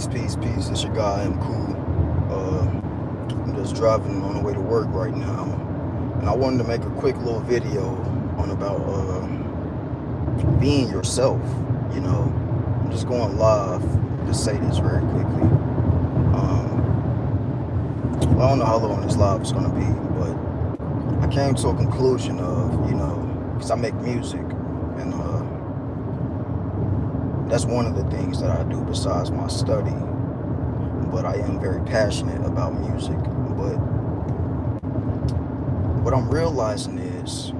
Peace. It's your guy, I'm cool. I'm just driving on the way to work right now. And I wanted to make a quick little video on about being yourself. You know, I'm just going live to say this very quickly. I don't know how long this live is going to be, but I came to a conclusion of, because I make music, and that's one of the things that I do besides my study. But I am very passionate about music. But what I'm realizing is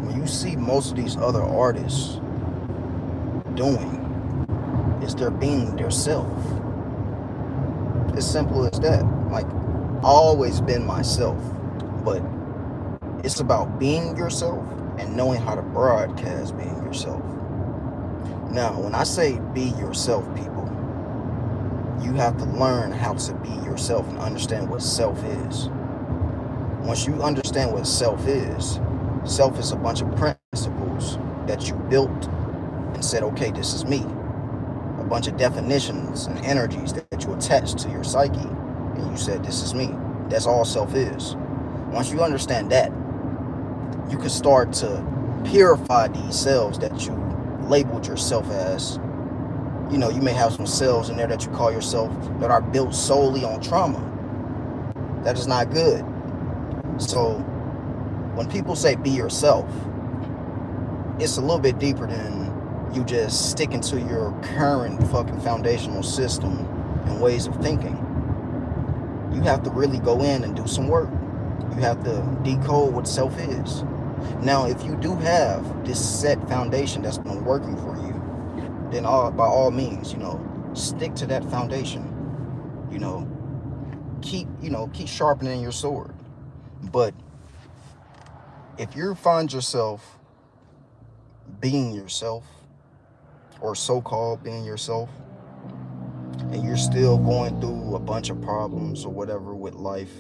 when you see most of these other artists doing is they're being their self. As simple as that. Like, I've always been myself, but it's about being yourself and knowing how to broadcast being yourself. Now, when I say be yourself, people, you have to learn how to be yourself and understand what self is. Once you understand what self is a bunch of principles that you built and said, okay, this is me. A bunch of definitions and energies that you attached to your psyche, and you said, this is me. That's all self is. Once you understand that, you can start to purify these cells that you labeled yourself as. You know, you may have some cells in there that you call yourself that are built solely on trauma. That is not good. So when people say be yourself, it's a little bit deeper than you just sticking to your current fucking foundational system and ways of thinking. You have to really go in and do some work. You have to decode what self is. Now, if you do have this set foundation that's been working for you, then by all means, stick to that foundation. Keep sharpening your sword. But if you find yourself being yourself, or so-called being yourself, and you're still going through a bunch of problems or whatever with life,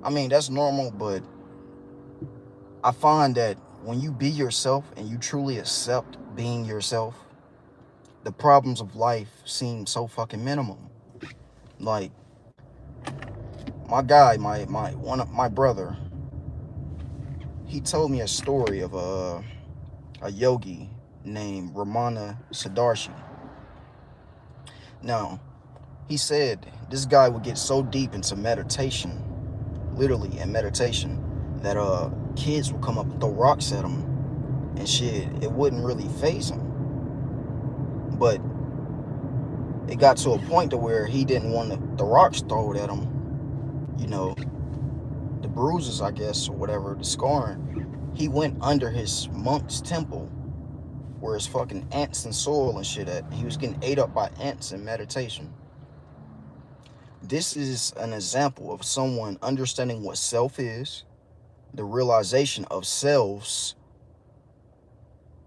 I mean, that's normal, but I find that when you be yourself and you truly accept being yourself, the problems of life seem so fucking minimum. Like, my brother, he told me a story of a yogi named Ramana Sadarshi. Now, he said this guy would get so deep into meditation, literally in meditation, that kids would come up and throw rocks at him and shit. It wouldn't really faze him. But it got to a point to where he didn't want the rocks thrown at him. The bruises, I guess, or whatever, the scarring. He went under his monk's temple where his fucking ants and soil and shit at. He was getting ate up by ants in meditation. This is an example of someone understanding what self is, the realization of selves,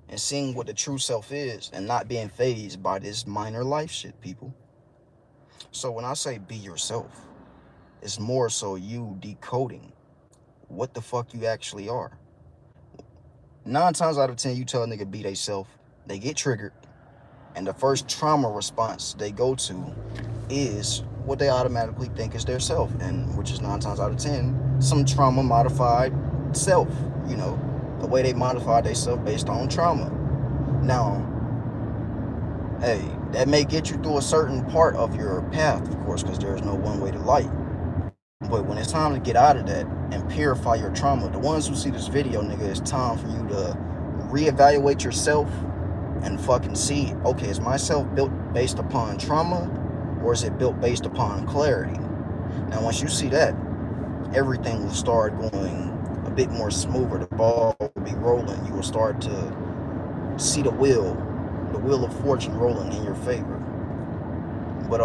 and seeing what the true self is, and not being fazed by this minor life shit, people. So when I say be yourself, it's more so you decoding what the fuck you actually are. 9 times out of 10, you tell a nigga be they self, they get triggered, and the first trauma response they go to is what they automatically think is their self, and which is 9 times out of 10 some trauma modified self. The way they modified themselves based on trauma. Now, hey, that may get you through a certain part of your path, of course, because there's no one way to light. But when it's time to get out of that and purify your trauma, the ones who see this video, nigga, it's time for you to reevaluate yourself and fucking see, okay, is myself built based upon trauma, or is it built based upon clarity? Now, once you see that, everything will start going a bit more smoother. The ball will be rolling. You will start to see the wheel of fortune rolling in your favor. But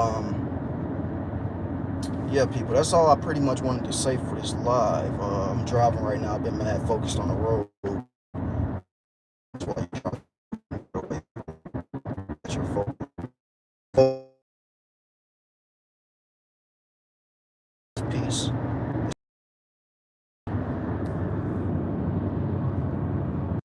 yeah, people, that's all I pretty much wanted to say for this live. I'm driving right now. I've been mad focused on the road. That's why you try to get your focus.